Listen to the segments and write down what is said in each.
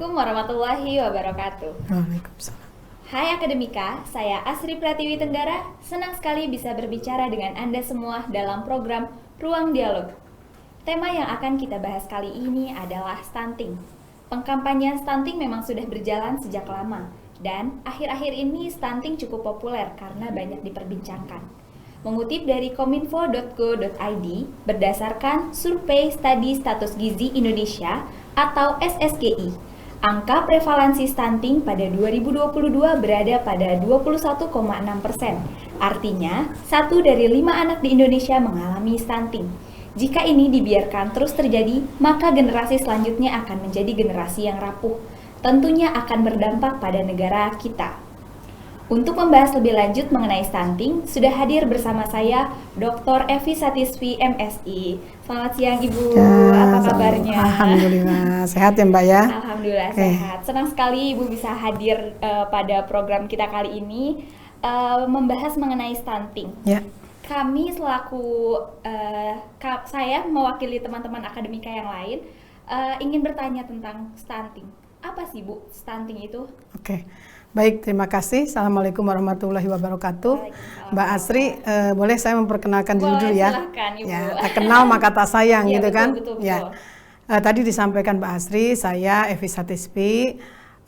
Assalamualaikum warahmatullahi wabarakatuh. Waalaikumsalam. Hai Akademika, saya Asri Pratiwi Tenggara. Senang sekali bisa berbicara dengan Anda semua dalam program Ruang Dialog. Tema yang akan kita bahas kali ini adalah stunting. Pengkampanyean stunting memang sudah berjalan sejak lama, dan akhir-akhir ini stunting cukup populer karena banyak diperbincangkan. Mengutip dari kominfo.go.id, berdasarkan Survei Studi Status Gizi Indonesia atau SSGI, angka prevalensi stunting pada 2022 berada pada 21,6%. Artinya, 1 dari 5 anak di Indonesia mengalami stunting. Jika ini dibiarkan terus terjadi, maka generasi selanjutnya akan menjadi generasi yang rapuh. Tentunya akan berdampak pada negara kita. Untuk membahas lebih lanjut mengenai stunting, sudah hadir bersama saya Dr. Evi Satisvi, MSI. Selamat siang Ibu, apa kabarnya? Alhamdulillah, sehat ya Mbak ya? Alhamdulillah sehat. Senang sekali Ibu bisa hadir pada program kita kali ini, membahas mengenai stunting. Ya. Kami selaku, saya mewakili teman-teman akademika yang lain, ingin bertanya tentang stunting. Apa sih Bu, stunting itu? Oke. Baik, terima kasih. Assalamualaikum warahmatullahi wabarakatuh. Mbak Asri, boleh saya memperkenalkan diri dulu ya? Silahkan, Ibu. Ya, tak kenal maka tak sayang Ya, gitu betul, kan? betul. Ya. Tadi disampaikan Mbak Asri, saya Evi Satisvi.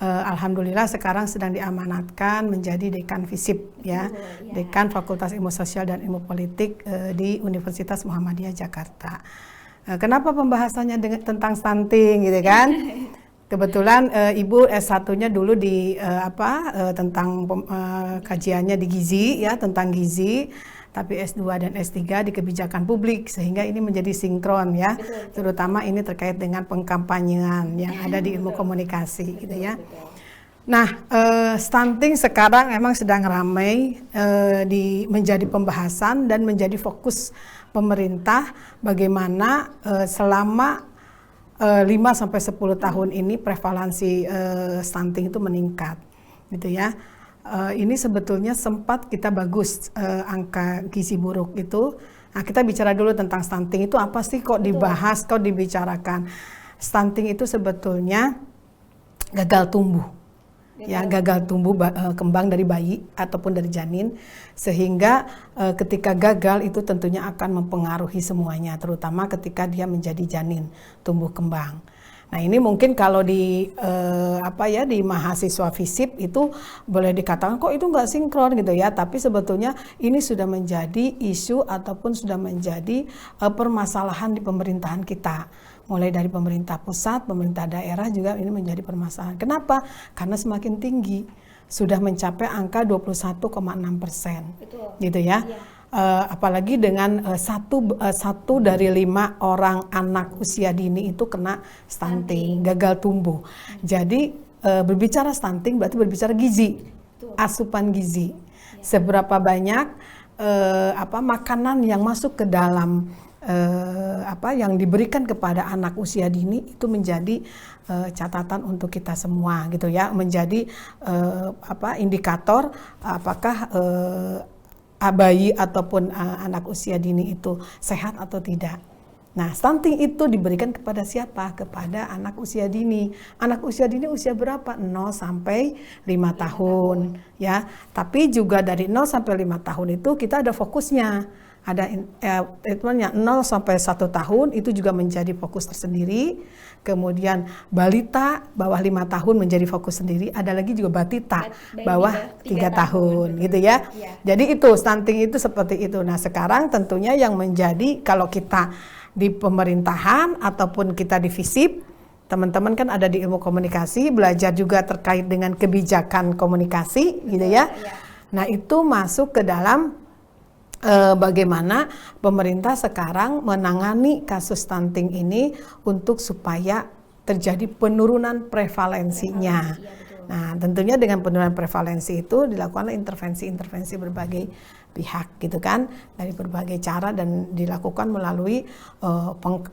Alhamdulillah sekarang sedang diamanatkan menjadi Dekan FISIP ya, Dekan Fakultas Ilmu Sosial dan Ilmu Politik di Universitas Muhammadiyah Jakarta. Kenapa pembahasannya tentang stunting gitu kan? Kebetulan Ibu S1-nya dulu di tentang kajiannya di gizi ya, tentang gizi, tapi S2 dan S3 di kebijakan publik, sehingga ini menjadi sinkron ya. Betul. Terutama ini terkait dengan pengkampanyean yang ada di ilmu komunikasi gitu ya. Nah, stunting sekarang memang sedang ramai menjadi pembahasan dan menjadi fokus pemerintah bagaimana selama 5-10 tahun ini prevalensi stunting itu meningkat gitu ya. Ini sebetulnya sempat kita bagus angka gizi buruk itu. Nah, kita bicara dulu tentang stunting itu apa sih, kok dibahas, kok dibicarakan. Stunting itu sebetulnya gagal tumbuh. Ya, gagal tumbuh kembang dari bayi ataupun dari janin, sehingga ketika gagal itu tentunya akan mempengaruhi semuanya, terutama ketika dia menjadi janin tumbuh kembang. Nah, ini mungkin kalau di di mahasiswa FISIP itu boleh dikatakan kok itu nggak sinkron gitu ya, tapi sebetulnya ini sudah menjadi isu ataupun sudah menjadi permasalahan di pemerintahan kita. Mulai dari pemerintah pusat, pemerintah daerah juga ini menjadi permasalahan. Kenapa? Karena semakin tinggi, sudah mencapai angka 21,6%, gitu ya. Apalagi dengan satu dari 5 orang anak usia dini itu kena stunting, gagal tumbuh. Jadi berbicara stunting berarti berbicara gizi, asupan gizi. Seberapa banyak makanan yang masuk ke dalam yang diberikan kepada anak usia dini itu menjadi catatan untuk kita semua gitu ya, menjadi indikator apakah bayi ataupun anak usia dini itu sehat atau tidak. Nah, stunting itu diberikan kepada siapa? Kepada anak usia dini. Anak usia dini usia berapa? 0 sampai 5 tahun ya. Tapi juga dari 0 sampai 5 tahun itu kita ada fokusnya. Ada treatmentnya 0 sampai 1 tahun itu juga menjadi fokus tersendiri. Kemudian balita bawah 5 tahun menjadi fokus sendiri. Ada lagi juga batita bawah 3 tahun gitu ya. Jadi itu stunting itu seperti itu. Nah, sekarang tentunya yang menjadi kalau kita di pemerintahan ataupun kita di FISIP, teman-teman kan ada di ilmu komunikasi, belajar juga terkait dengan kebijakan komunikasi gitu ya. Nah, itu masuk ke dalam bagaimana pemerintah sekarang menangani kasus stunting ini untuk supaya terjadi penurunan prevalensinya. Nah, tentunya dengan penurunan prevalensi itu dilakukan intervensi-intervensi berbagai pihak gitu kan, dari berbagai cara, dan dilakukan melalui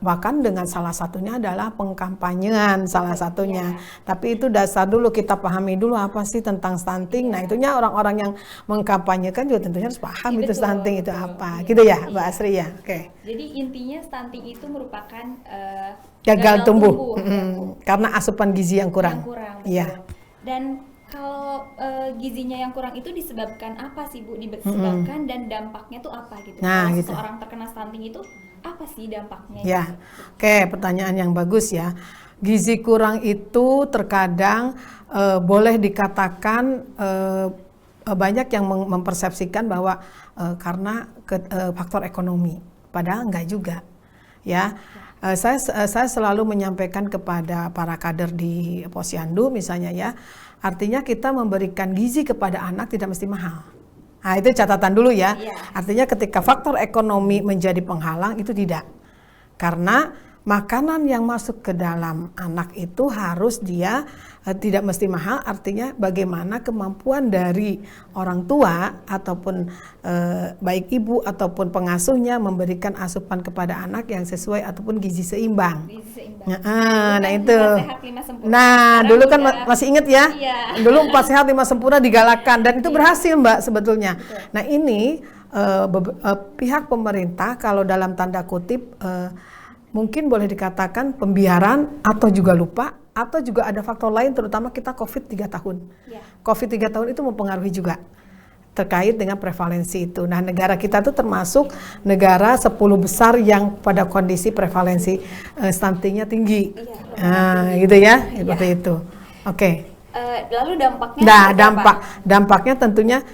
bahkan dengan salah satunya adalah pengkampanyean salah satunya. Tapi itu dasar dulu, kita pahami dulu apa sih tentang stunting. Nah, itunya orang-orang yang mengkampanyekan juga tentunya harus paham itu stunting itu apa, gitu ya, Mbak Asri ya. Oke. Jadi intinya stunting itu merupakan gagal tumbuh. Karena asupan gizi yang kurang. Iya. Dan kalau gizinya yang kurang itu disebabkan apa sih Bu? Disebabkan dan dampaknya tuh apa gitu? Nah, kalau gitu. seseorang terkena stunting itu apa sih dampaknya? Ya, oke, pertanyaan yang bagus ya. Gizi kurang itu terkadang boleh dikatakan banyak yang mempersepsikan bahwa karena faktor ekonomi, padahal enggak juga, ya. Saya selalu menyampaikan kepada para kader di Posyandu misalnya ya, artinya kita memberikan gizi kepada anak tidak mesti mahal. Nah, itu catatan dulu ya. Artinya ketika faktor ekonomi menjadi penghalang itu tidak. Karena makanan yang masuk ke dalam anak itu harus dia tidak mesti mahal, artinya bagaimana kemampuan dari orang tua ataupun baik ibu ataupun pengasuhnya memberikan asupan kepada anak yang sesuai ataupun gizi seimbang. Nah itu. Nah dulu kan masih ingat ya, dulu 4 sehat 5 sempurna digalakkan dan itu berhasil Mbak sebetulnya. Nah ini pihak pemerintah kalau dalam tanda kutip mungkin boleh dikatakan pembiaran atau juga lupa, atau juga ada faktor lain, terutama kita COVID 3 tahun. COVID 3 tahun itu mempengaruhi juga terkait dengan prevalensi itu. Nah, negara kita tuh termasuk negara 10 besar yang pada kondisi prevalensi stuntingnya tinggi. Nah, gitu ya, seperti itu. Oke. Lalu dampaknya? Nah, dampaknya tentunya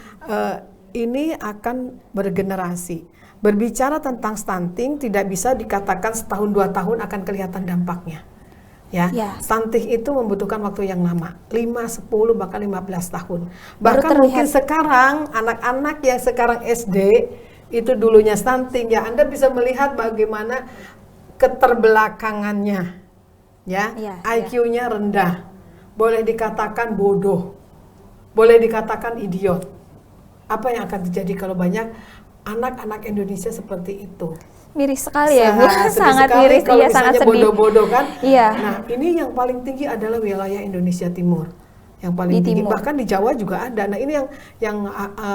ini akan bergenerasi. Berbicara tentang stunting tidak bisa dikatakan setahun 2 tahun akan kelihatan dampaknya. Ya. Stunting itu membutuhkan waktu yang lama, 5, 10 bahkan 15 tahun. Bahkan mungkin sekarang anak-anak yang sekarang SD itu dulunya stunting ya, Anda bisa melihat bagaimana keterbelakangannya. Ya, IQ-nya rendah. Boleh dikatakan bodoh. Boleh dikatakan idiot. Apa yang akan terjadi kalau banyak anak-anak Indonesia seperti itu? Miris sekali ya Bu, sangat miris, kalau sangat sedih. Bodoh-bodoh kan. Nah ini yang paling tinggi adalah wilayah Indonesia Timur, yang paling tinggi. Bahkan di Jawa juga ada. Nah ini yang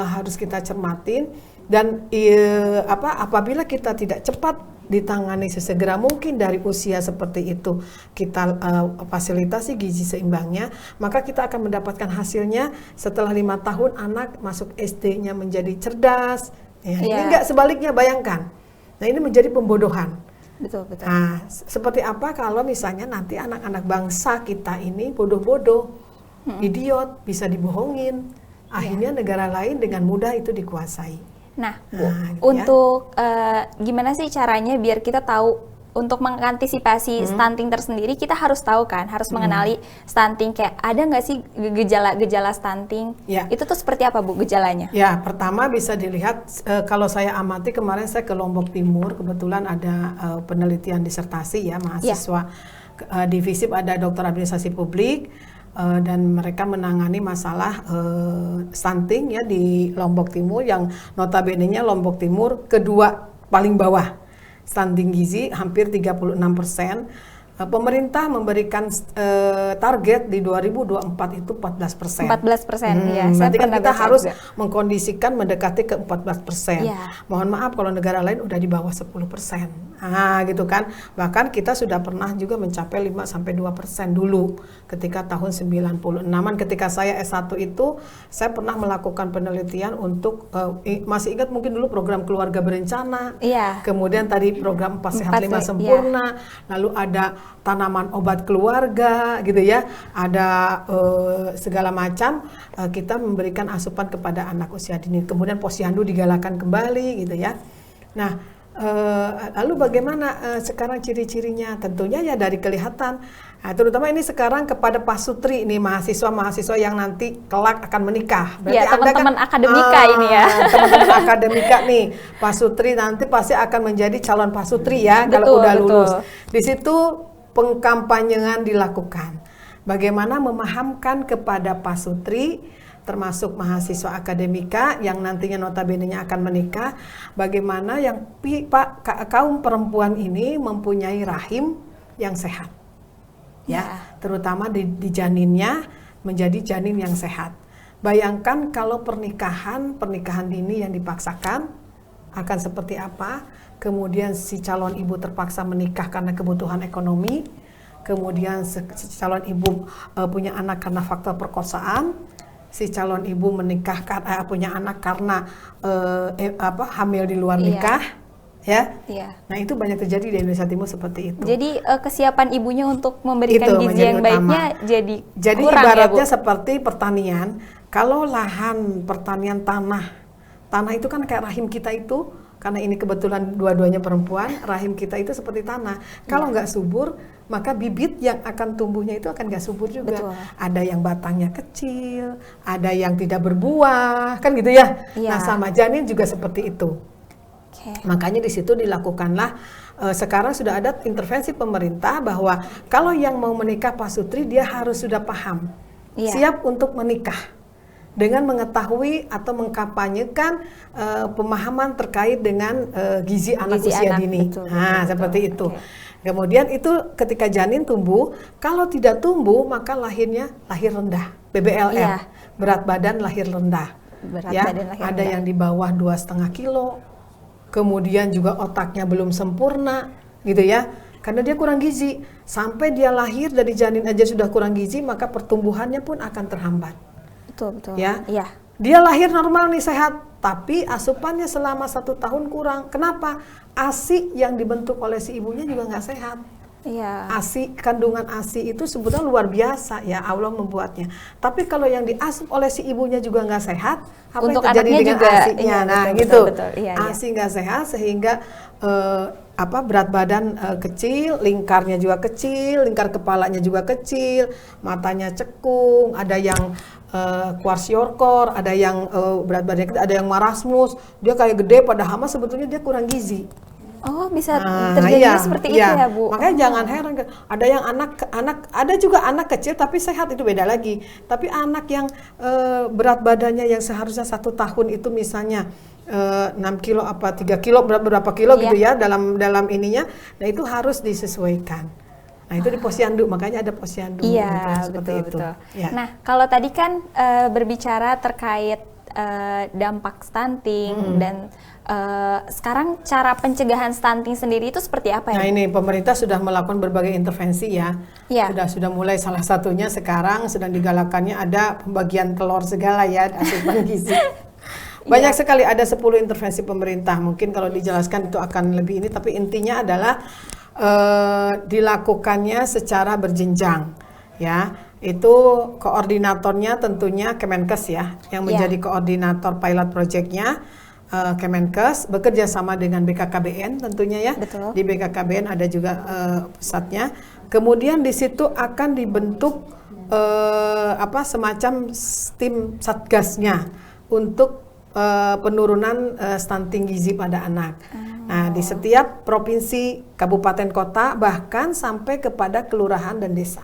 harus kita cermatin, dan apabila kita tidak cepat ditangani sesegera mungkin dari usia seperti itu, kita fasilitasi gizi seimbangnya, maka kita akan mendapatkan hasilnya setelah 5 tahun anak masuk SD-nya menjadi cerdas. Ini enggak sebaliknya, bayangkan. Nah ini menjadi pembodohan. Betul. Nah seperti apa kalau misalnya nanti anak-anak bangsa kita ini bodoh-bodoh, idiot, bisa dibohongin, akhirnya negara lain dengan mudah itu dikuasai. Nah gitu untuk gimana sih caranya biar kita tahu untuk mengantisipasi stunting tersendiri, kita harus tahu kan, harus mengenali stunting, kayak ada nggak sih gejala-gejala stunting? Itu tuh seperti apa Bu gejalanya? Ya, pertama bisa dilihat, kalau saya amati kemarin saya ke Lombok Timur, kebetulan ada penelitian disertasi ya, mahasiswa di FISIP ada dokter administrasi publik, dan mereka menangani masalah stunting ya di Lombok Timur, yang notabene-nya Lombok Timur kedua paling bawah stunting gizi, hampir 36%. Pemerintah memberikan target di 2024 itu 14%. 14%, ya. Berarti kan kita harus mengkondisikan mendekati ke 14%. Mohon maaf kalau negara lain udah di bawah 10%. Nah, gitu kan. Bahkan kita sudah pernah juga mencapai 5-2% dulu ketika tahun 96-an, ketika saya S1 itu saya pernah melakukan penelitian untuk masih ingat mungkin dulu program keluarga berencana. Kemudian tadi program 4 sehat 5 sempurna, lalu ada tanaman obat keluarga gitu ya, ada segala macam, kita memberikan asupan kepada anak usia dini. Kemudian Posyandu digalakan kembali gitu ya. Nah lalu bagaimana sekarang ciri-cirinya? Tentunya ya dari kelihatan, terutama ini sekarang kepada Pak Sutri ini, mahasiswa-mahasiswa yang nanti kelak akan menikah. Berarti teman-teman akademika ini ya. Teman-teman akademika nih, Pak Sutri nanti pasti akan menjadi calon Pak Sutri ya, kalau udah lulus. Di situ pengkampanyean dilakukan. bagaimana memahamkan kepada pasutri, termasuk mahasiswa akademika yang nantinya notabene-nya akan menikah, bagaimana yang kaum perempuan ini mempunyai rahim yang sehat, ya, terutama di janinnya menjadi janin yang sehat. Bayangkan kalau pernikahan dini yang dipaksakan akan seperti apa. Kemudian si calon ibu terpaksa menikah karena kebutuhan ekonomi, kemudian si calon ibu punya anak karena faktor perkosaan, si calon ibu menikah punya anak karena hamil di luar nikah, ya. Nah itu banyak terjadi di Indonesia Timur seperti itu. Jadi kesiapan ibunya untuk memberikan gizi yang baiknya jadi kurang, ibaratnya ya, Bu? seperti pertanian. Kalau lahan pertanian tanah itu kan kayak rahim kita itu. Karena ini kebetulan dua-duanya perempuan, rahim kita itu seperti tanah. Kalau nggak subur, maka bibit yang akan tumbuhnya itu akan nggak subur juga. Betul. Ada yang batangnya kecil, ada yang tidak berbuah, kan gitu ya. Nah sama janin juga seperti itu. Makanya di situ dilakukanlah, sekarang sudah ada intervensi pemerintah bahwa kalau yang mau menikah pasutri dia harus sudah paham, siap untuk menikah. Dengan mengetahui atau mengkampanyekan pemahaman terkait dengan gizi anak usia dini. Seperti itu. Kemudian itu ketika janin tumbuh, kalau tidak tumbuh maka lahir rendah, BBLR, berat badan lahir rendah. Ada yang di bawah 2,5 kilo, kemudian juga otaknya belum sempurna, gitu ya. Karena dia kurang gizi, sampai dia lahir dari janin aja sudah kurang gizi, maka pertumbuhannya pun akan terhambat. Betul. Ya. Dia lahir normal nih sehat, tapi asupannya selama 1 tahun kurang. Kenapa? ASI yang dibentuk oleh si ibunya juga nggak sehat. ASI, kandungan ASI itu sebetulnya luar biasa ya, Allah membuatnya. Tapi kalau yang diasup oleh si ibunya juga nggak sehat, apa untuk yang terjadi dengan juga, ASI-nya? Betul. ASI nggak sehat sehingga berat badan kecil, lingkarnya juga kecil, lingkar kepalanya juga kecil, matanya cekung, ada yang kwashiorkor, ada yang berat badannya kecil, ada yang marasmus, dia kayak gede padahal sebetulnya dia kurang gizi. Oh, bisa terjadi seperti itu ya, Bu. Makanya jangan heran, ada yang ada juga anak kecil tapi sehat, itu beda lagi. Tapi anak yang berat badannya yang seharusnya 1 tahun itu misalnya 6 kilo apa 3 kilo berapa kilo gitu ya dalam ininya, nah itu harus disesuaikan. Nah itu di posyandu, makanya ada posyandu. Betul. Nah kalau tadi kan berbicara terkait dampak stunting dan sekarang cara pencegahan stunting sendiri itu seperti apa ya? Nah ini pemerintah sudah melakukan berbagai intervensi ya. Sudah mulai, salah satunya sekarang sedang digalakannya ada pembagian telur segala ya, asupan gizi. Banyak sekali, ada 10 intervensi pemerintah. Mungkin kalau dijelaskan itu akan lebih ini, tapi intinya adalah dilakukannya secara berjenjang ya. Itu koordinatornya tentunya Kemenkes ya, yang menjadi koordinator pilot projectnya. Kemenkes bekerja sama dengan BKKBN tentunya ya. Betul. Di BKKBN ada juga pusatnya. Kemudian di situ akan dibentuk semacam tim satgasnya untuk penurunan stunting gizi pada anak. Nah, di setiap provinsi, kabupaten, kota, bahkan sampai kepada kelurahan dan desa.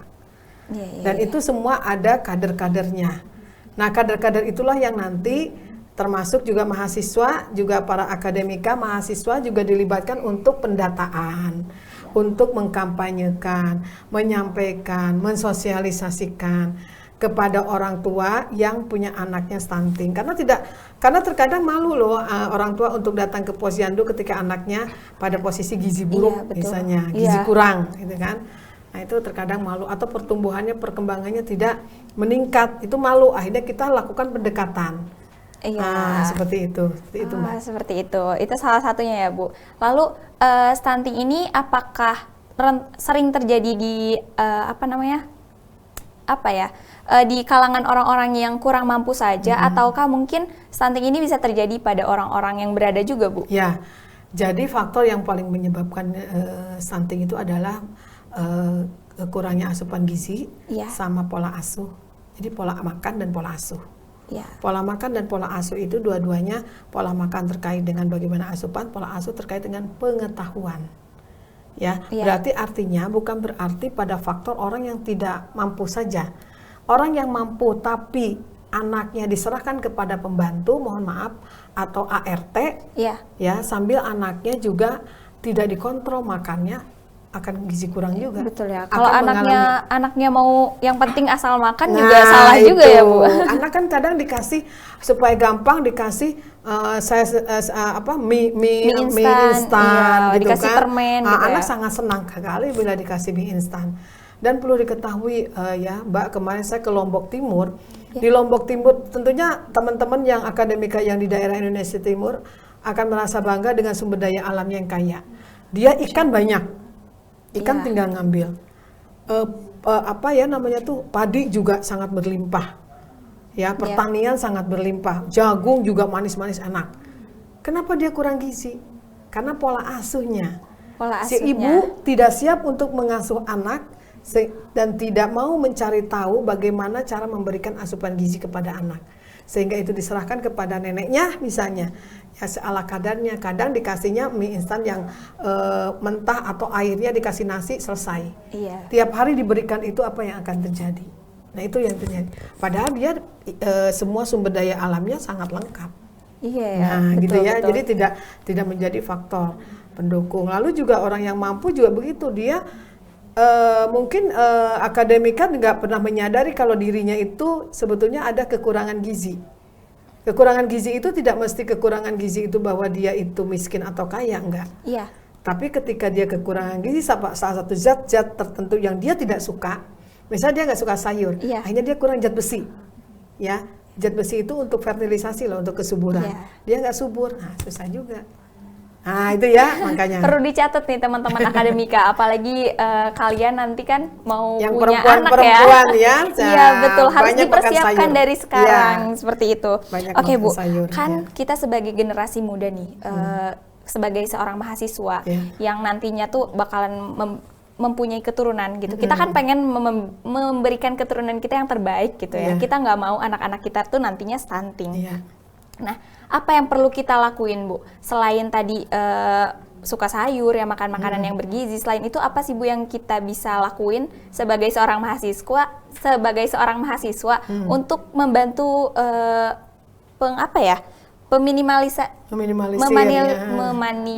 Dan itu semua ada kader-kadernya. Nah, kader-kader itulah yang nanti termasuk juga mahasiswa, juga para akademika, mahasiswa juga dilibatkan untuk pendataan, untuk mengkampanyekan, menyampaikan, mensosialisasikan kepada orang tua yang punya anaknya stunting. Karena terkadang malu loh orang tua untuk datang ke posyandu ketika anaknya pada posisi gizi buruk, misalnya gizi kurang, gitu kan. Nah itu terkadang malu, atau perkembangannya tidak meningkat, itu malu. Akhirnya kita lakukan pendekatan. Seperti itu Mbak. Seperti itu. Itu salah satunya ya, Bu. Lalu stunting ini apakah sering terjadi di di kalangan orang-orang yang kurang mampu saja, ataukah mungkin stunting ini bisa terjadi pada orang-orang yang berada juga, Bu? Ya. Jadi faktor yang paling menyebabkan stunting itu adalah kurangnya asupan gizi sama pola asuh. Jadi pola makan dan pola asuh. Pola makan dan pola asuh itu dua-duanya, pola makan terkait dengan bagaimana asupan, pola asuh terkait dengan pengetahuan. ya. Berarti artinya bukan berarti pada faktor orang yang tidak mampu saja. Orang yang mampu tapi anaknya diserahkan kepada pembantu, mohon maaf, atau ART, ya, sambil anaknya juga tidak dikontrol makannya, akan gizi kurang juga. Betul ya. Kalau anaknya mau yang penting asal makan juga salah itu. juga ya, Bu. Anak kan kadang dikasih supaya gampang dikasih mie instan gitu dikasih kan. permen gitu anak sangat senang sekali bila dikasih mie instan. Dan perlu diketahui ya, Mbak, kemarin saya ke Lombok Timur. Di Lombok Timur tentunya teman-teman yang akademika yang di daerah Indonesia Timur akan merasa bangga dengan sumber daya alamnya yang kaya. Dia ikan banyak, ikan tinggal ngambil. Padi juga sangat berlimpah. Ya, pertanian sangat berlimpah. Jagung juga manis-manis enak. Kenapa dia kurang gizi? Karena pola asuhnya. Si ibu tidak siap untuk mengasuh anak dan tidak mau mencari tahu bagaimana cara memberikan asupan gizi kepada anak, sehingga itu diserahkan kepada neneknya misalnya, ya seala kadarnya. Kadang dikasihnya mie instan yang mentah atau airnya dikasih nasi selesai. Tiap hari diberikan itu, apa yang akan terjadi? Nah, itu yang terjadi. Padahal dia semua sumber daya alamnya sangat lengkap. Gitu ya. Betul. Jadi tidak menjadi faktor pendukung. Lalu juga orang yang mampu juga begitu, dia mungkin akademika nggak pernah menyadari kalau dirinya itu sebetulnya ada kekurangan gizi. Kekurangan gizi itu tidak mesti kekurangan gizi itu bahwa dia itu miskin atau kaya, enggak. Tapi ketika dia kekurangan gizi, salah satu zat-zat tertentu yang dia tidak suka, misalnya dia nggak suka sayur, akhirnya dia kurang zat besi. Ya, zat besi itu untuk fertilisasi loh, untuk kesuburan. Dia nggak subur, nah susah juga. Nah itu ya, makanya perlu dicatat nih teman-teman akademika, apalagi kalian nanti kan mau yang punya anak ya. Iya betul, harus dipersiapkan dari sekarang seperti itu. Oke Bu, kan kita sebagai generasi muda nih, sebagai seorang mahasiswa yang nantinya tuh bakalan mempunyai keturunan gitu. Kita kan pengen memberikan keturunan kita yang terbaik gitu ya. Kita nggak mau anak-anak kita tuh nantinya stunting. Nah, apa yang perlu kita lakuin, Bu? Selain tadi suka sayur, ya makan makanan yang bergizi, selain itu apa sih Bu yang kita bisa lakuin sebagai seorang mahasiswa untuk membantu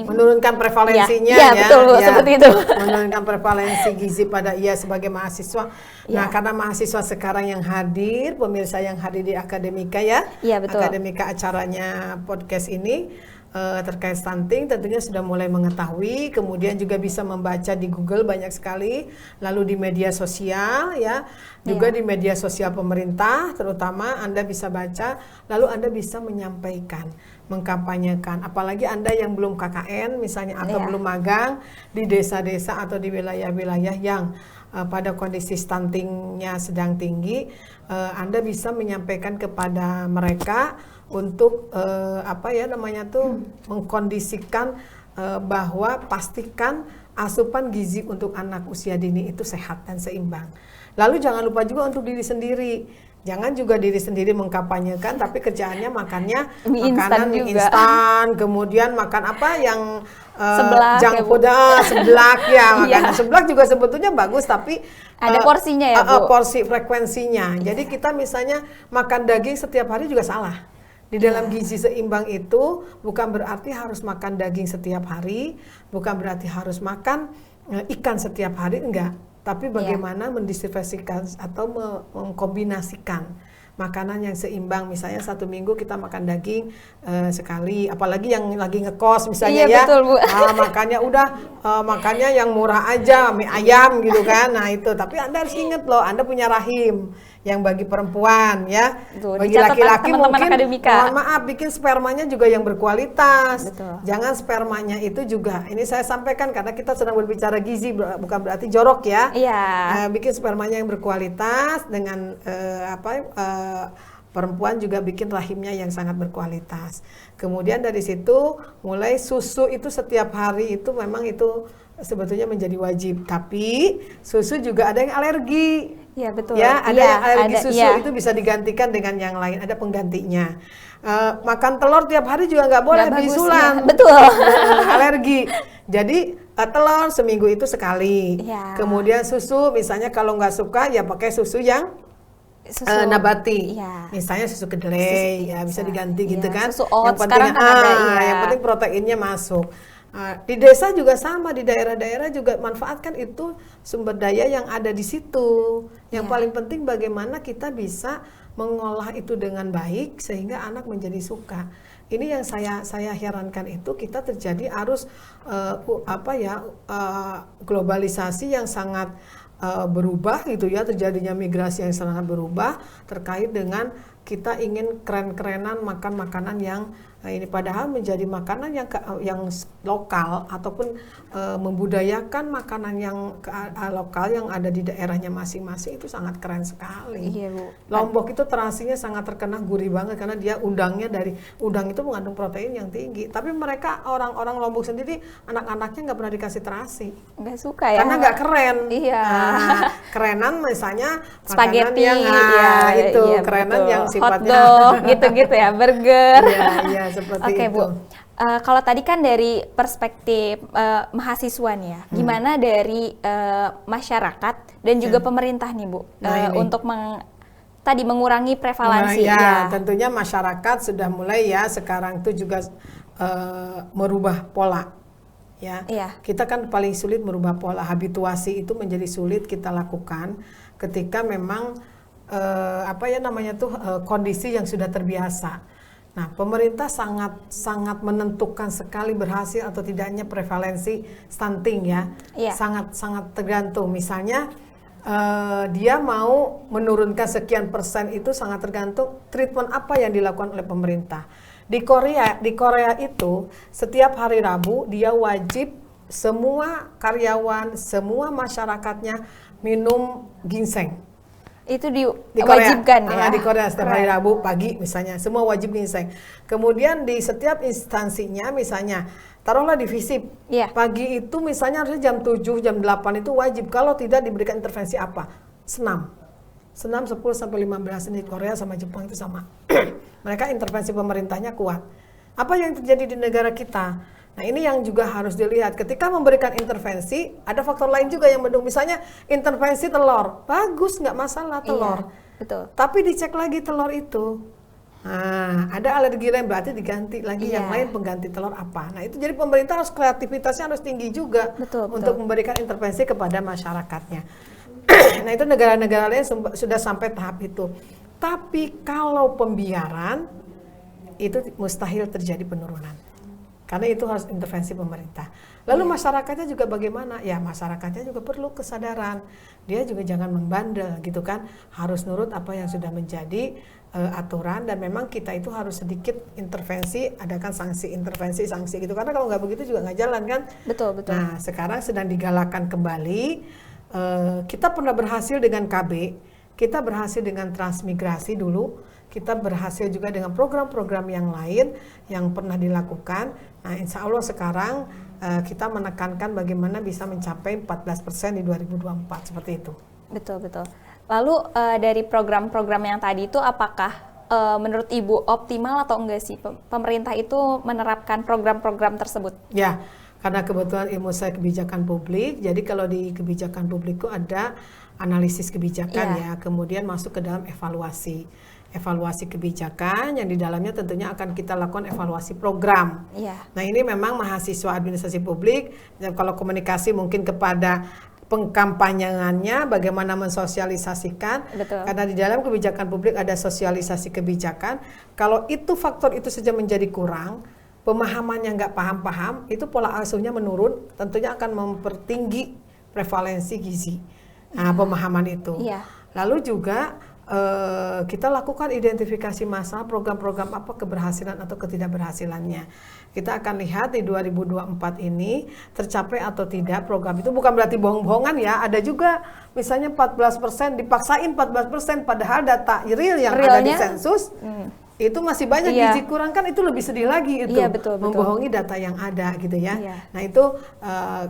menurunkan prevalensinya betul, seperti itu. Menurunkan prevalensi gizi pada sebagai mahasiswa. Nah, karena mahasiswa sekarang yang hadir, pemirsa yang hadir di akademika betul. Akademika acaranya podcast ini terkait stunting tentunya sudah mulai mengetahui, kemudian juga bisa membaca di Google banyak sekali, lalu di media sosial juga di media sosial pemerintah terutama Anda bisa baca, lalu Anda bisa menyampaikan, mengkampanyekan. Apalagi Anda yang belum KKN misalnya atau belum magang di desa-desa atau di wilayah-wilayah yang pada kondisi stuntingnya sedang tinggi, Anda bisa menyampaikan kepada mereka untuk mengkondisikan bahwa pastikan asupan gizi untuk anak usia dini itu sehat dan seimbang. Lalu jangan lupa juga untuk diri sendiri. Jangan juga diri sendiri mengkampanyekan tapi kerjaannya makannya makanan mie instan, kemudian makan apa yang junk food, seblak makanan seblak juga sebetulnya bagus tapi ada porsinya ya Bu. Porsi frekuensinya. Jadi kita misalnya makan daging setiap hari juga salah. Di dalam gizi seimbang itu bukan berarti harus makan daging setiap hari, bukan berarti harus makan ikan setiap hari, enggak. Tapi bagaimana mendiversifikasikan atau mengkombinasikan makanan yang seimbang. Misalnya satu minggu kita makan daging sekali, apalagi yang lagi ngekos misalnya betul, Bu. Makannya makannya yang murah aja, mie ayam gitu kan. Nah itu, tapi Anda harus ingat loh, Anda punya rahim yang bagi perempuan bagi laki-laki mungkin mohon maaf bikin spermanya juga yang berkualitas. Jangan spermanya itu juga, ini saya sampaikan karena kita sedang berbicara gizi, bukan berarti jorok ya. Bikin spermanya yang berkualitas dengan perempuan juga bikin rahimnya yang sangat berkualitas. Kemudian dari situ mulai susu itu setiap hari itu memang itu sebetulnya menjadi wajib, tapi susu juga ada yang alergi. Betul. Ada yang alergi susu itu bisa digantikan dengan yang lain, ada penggantinya. Makan telur tiap hari juga nggak boleh, bisulan. Betul. Alergi. Jadi telur seminggu itu sekali. Ya. Kemudian susu, misalnya kalau nggak suka ya pakai susu yang nabati. Ya. Misalnya susu kedelai, ya bisa diganti gitu kan. Susu oat Yang penting, sekarang kan ada, ya. yang penting proteinnya masuk. Di desa juga sama, di daerah-daerah juga manfaatkan itu sumber daya yang ada di situ. Yang paling penting bagaimana kita bisa mengolah itu dengan baik sehingga anak menjadi suka. Ini yang saya herankan itu kita terjadi arus globalisasi yang sangat berubah gitu ya, terjadinya migrasi yang sangat berubah terkait dengan kita ingin keren-kerenan makan makanan yang ini padahal menjadi makanan yang lokal ataupun membudayakan makanan yang lokal yang ada di daerahnya masing-masing itu sangat keren sekali. Iya, Bu. Lombok itu terasinya sangat terkenal gurih banget karena dia udang itu mengandung protein yang tinggi. Tapi mereka orang-orang Lombok sendiri anak-anaknya nggak pernah dikasih terasi. Nggak suka ya? Karena nggak keren. Iya. Kerenan misalnya Spaghetti, makanan yang itu kerenan betul. yang sifatnya hotdog gitu-gitu ya, burger. Iya, seperti Oke, itu. Bu. Kalau tadi kan dari perspektif mahasiswa nih ya, gimana dari masyarakat dan juga pemerintah nih, Bu, untuk tadi mengurangi prevalensi? Ya, tentunya masyarakat sudah mulai ya sekarang itu juga merubah pola. Ya, kita kan paling sulit merubah pola, habituasi itu menjadi sulit kita lakukan ketika memang kondisi yang sudah terbiasa. Nah, pemerintah sangat menentukan sekali berhasil atau tidaknya prevalensi stunting ya. Sangat tergantung. Misalnya dia mau menurunkan sekian persen itu sangat tergantung treatment apa yang dilakukan oleh pemerintah. Di Korea itu setiap hari Rabu dia wajib semua karyawan, semua masyarakatnya minum ginseng. Itu diwajibkan ya? Di Korea setiap hari Rabu pagi misalnya, semua wajib ginseng. Kemudian di setiap instansinya misalnya, taruhlah di FISIP, pagi itu misalnya harusnya jam 7, jam 8 itu wajib, kalau tidak diberikan intervensi apa? Senam 10 sampai 15 menit. Korea sama Jepang itu sama. Mereka intervensi pemerintahnya kuat. Apa yang terjadi di negara kita? Nah, ini yang juga harus dilihat. Ketika memberikan intervensi, ada faktor lain juga yang mendukung. Misalnya intervensi telur, bagus, nggak masalah telur. Iya, betul. Tapi dicek lagi telur itu. Nah, ada alergi lain, berarti diganti lagi yang lain, pengganti telur apa. Nah, itu jadi pemerintah harus kreativitasnya harus tinggi juga untuk memberikan intervensi kepada masyarakatnya. Nah, itu negara-negara lain sudah sampai tahap itu. Tapi kalau pembiaran, itu mustahil terjadi penurunan. Karena itu harus intervensi pemerintah. Lalu masyarakatnya juga bagaimana? Ya, masyarakatnya juga perlu kesadaran. Dia juga jangan membandel gitu kan. Harus nurut apa yang sudah menjadi aturan, dan memang kita itu harus sedikit intervensi, adakan sanksi gitu. Karena kalau nggak begitu juga nggak jalan kan? Betul. Nah, sekarang sedang digalakan kembali. Kita pernah berhasil dengan KB, kita berhasil dengan transmigrasi dulu. Kita berhasil juga dengan program-program yang lain yang pernah dilakukan. Nah, insya Allah sekarang kita menekankan bagaimana bisa mencapai 14% di 2024, seperti itu. Betul. Lalu dari program-program yang tadi itu apakah menurut Ibu optimal atau enggak sih pemerintah itu menerapkan program-program tersebut? Ya, karena kebetulan ilmu saya kebijakan publik, jadi kalau di kebijakan publik itu ada analisis kebijakan ya, kemudian masuk ke dalam evaluasi kebijakan yang di dalamnya tentunya akan kita lakukan evaluasi program. Nah, ini memang mahasiswa administrasi publik, kalau komunikasi mungkin kepada pengkampanyangannya, bagaimana mensosialisasikan. Karena di dalam kebijakan publik ada sosialisasi kebijakan. Kalau itu faktor itu saja menjadi kurang, pemahamannya nggak paham-paham, itu pola asuhnya menurun, tentunya akan mempertinggi prevalensi gizi. Nah, pemahaman itu. Lalu juga kita lakukan identifikasi masalah, program-program apa keberhasilan atau ketidakberhasilannya. Kita akan lihat di 2024 ini tercapai atau tidak program itu. Bukan berarti bohong-bohongan ya, ada juga misalnya 14%, dipaksain 14%, padahal data real yang ada di sensus itu masih banyak gizi kurang, kan itu lebih sedih lagi itu, membohongi data yang ada gitu ya. Nah, itu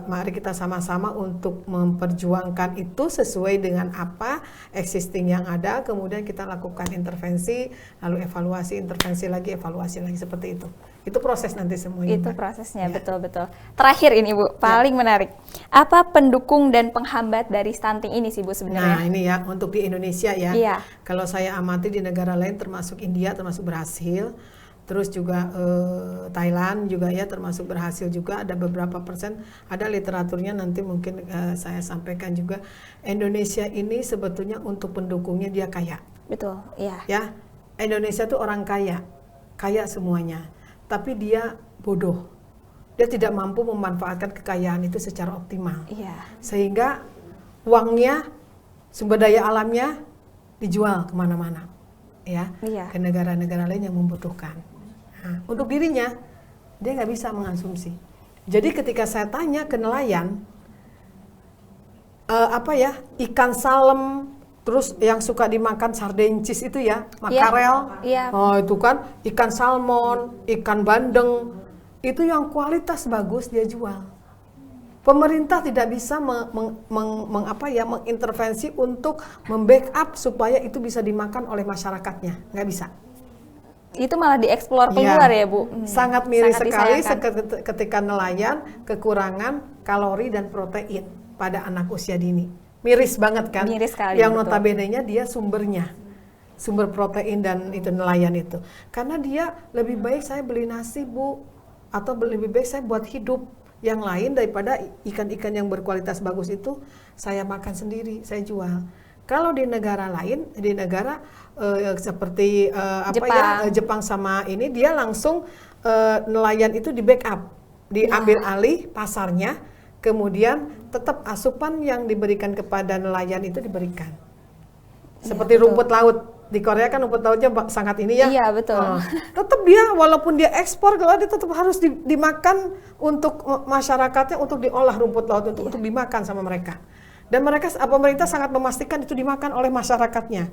mari kita sama-sama untuk memperjuangkan itu sesuai dengan apa existing yang ada, kemudian kita lakukan intervensi, lalu evaluasi, intervensi lagi, evaluasi lagi, seperti itu. Itu proses nanti semuanya. Itu Mbak. prosesnya, Ya. betul-betul. Terakhir ini Bu, paling menarik. Apa pendukung dan penghambat dari stunting ini sih Bu Nah sebenarnya? ini ya untuk di Indonesia ya. Iya. Kalau saya amati di negara lain termasuk India termasuk berhasil. Terus juga Thailand juga ya termasuk berhasil juga, ada beberapa persen, ada literaturnya nanti mungkin saya sampaikan juga. Indonesia ini sebetulnya untuk pendukungnya dia kaya. Betul, iya. Ya, Indonesia tuh orang kaya, kaya semuanya. Tapi dia bodoh. Dia tidak mampu memanfaatkan kekayaan itu secara optimal. Iya. Sehingga uangnya, sumber daya alamnya dijual kemana-mana, ya, Iya. ke negara-negara lain yang membutuhkan. Nah, untuk dirinya, dia nggak bisa mengonsumsi. Jadi ketika saya tanya ke nelayan, ikan salem, terus yang suka dimakan sardencis itu ya, makarel, Iya. oh itu kan, ikan salmon, ikan bandeng, itu yang kualitas bagus dia jual. Pemerintah tidak bisa mengintervensi untuk membackup supaya itu bisa dimakan oleh masyarakatnya, nggak bisa. Itu malah dieksplor keluar ya Bu? Sangat miris sangat sekali disayangkan. ketika nelayan kekurangan kalori dan protein pada anak usia dini. Miris banget kan? Miris sekali, Yang betul. notabene-nya dia sumbernya, sumber protein dan itu nelayan itu. Karena dia lebih baik saya beli nasi Bu, atau lebih baik saya buat hidup yang lain daripada ikan-ikan yang berkualitas bagus itu saya makan sendiri, saya jual. Kalau di negara lain, di negara seperti Jepang sama ini, dia langsung nelayan itu di backup, diambil alih pasarnya, kemudian tetap asupan yang diberikan kepada nelayan itu diberikan. Seperti rumput laut. Di Korea kan rumput lautnya sangat ini ya. Iya, betul. Tetap dia walaupun dia ekspor, kalau dia tetap harus dimakan untuk masyarakatnya, untuk diolah rumput laut untuk dimakan sama mereka. Dan pemerintah sangat memastikan itu dimakan oleh masyarakatnya.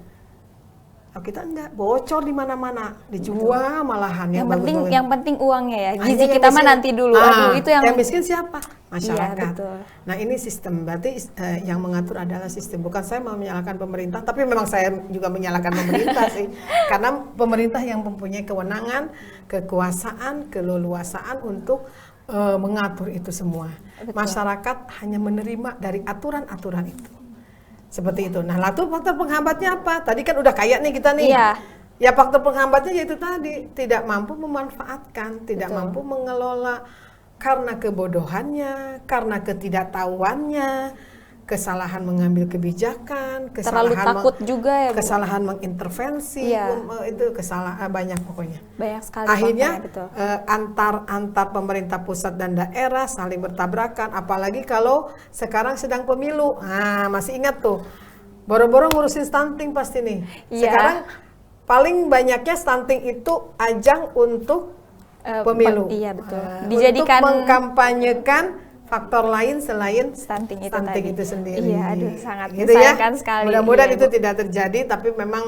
Kalau kita enggak, bocor di mana-mana, dijual malahan Yang penting uangnya ya. Nah, Gizi ini kita yang mah miskin. nanti dulu. Aduh, itu yang miskin siapa? Masyarakat. Iya, betul. Nah, ini sistem. Berarti yang mengatur adalah sistem. Bukan saya mau menyalahkan pemerintah, tapi memang saya juga menyalahkan pemerintah sih. Karena pemerintah yang mempunyai kewenangan, kekuasaan, keleluasaan untuk mengatur itu semua. Betul. Masyarakat hanya menerima dari aturan-aturan itu. Seperti itu. Nah, lalu faktor penghambatnya apa? Tadi kan udah kaya nih kita nih. Iya. Ya faktor penghambatnya yaitu tadi, tidak mampu memanfaatkan, tidak Betul. mampu mengelola karena kebodohannya, karena ketidaktahuannya, kesalahan mengambil kebijakan, terlalu takut juga ya Bu. kesalahan mengintervensi, Iya. Itu kesalahan banyak pokoknya. Banyak sekali Akhirnya faktornya, betul. antar pemerintah pusat dan daerah saling bertabrakan, apalagi kalau sekarang sedang pemilu. Nah, masih ingat tuh, boro-boro ngurusin stunting pasti nih. Iya. Sekarang paling banyaknya stunting itu ajang untuk pemilu. Iya, betul. untuk Dijadikan mengkampanyekan faktor lain selain stunting itu stunting tadi. itu sendiri. Iya, aduh sangat Gitu disayangkan sekali. Mudah-mudahan Iya, itu Bu. tidak terjadi, tapi memang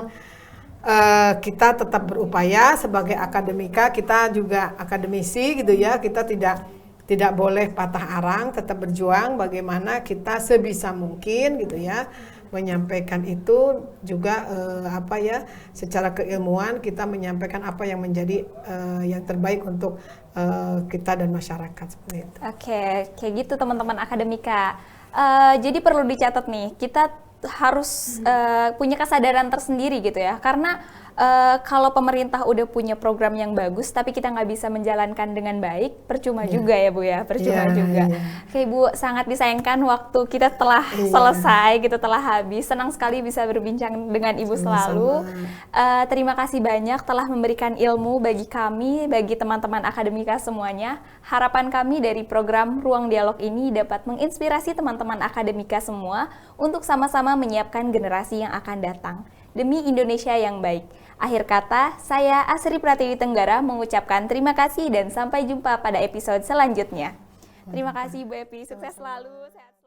kita tetap berupaya sebagai akademika, kita juga akademisi gitu ya, kita tidak boleh patah arang, tetap berjuang bagaimana kita sebisa mungkin gitu ya menyampaikan itu juga secara keilmuan kita menyampaikan apa yang menjadi yang terbaik untuk kita dan masyarakat seperti itu. Oke, kayak gitu teman-teman akademika. Jadi perlu dicatat nih, kita harus punya kesadaran tersendiri gitu ya, karena kalau pemerintah udah punya program yang bagus tapi kita nggak bisa menjalankan dengan baik, percuma juga ya Bu ya, percuma juga. Oke Bu, sangat disayangkan waktu kita telah selesai gitu, telah habis. Senang sekali bisa berbincang dengan Ibu selalu. Terima kasih banyak telah memberikan ilmu bagi kami, bagi teman-teman akademika semuanya. Harapan kami dari program Ruang Dialog ini dapat menginspirasi teman-teman akademika semua untuk sama-sama menyiapkan generasi yang akan datang demi Indonesia yang baik. Akhir kata, saya Asri Pratiwi Tenggara mengucapkan terima kasih dan sampai jumpa pada episode selanjutnya. Terima kasih Bu Epi, sukses selalu. Sehat.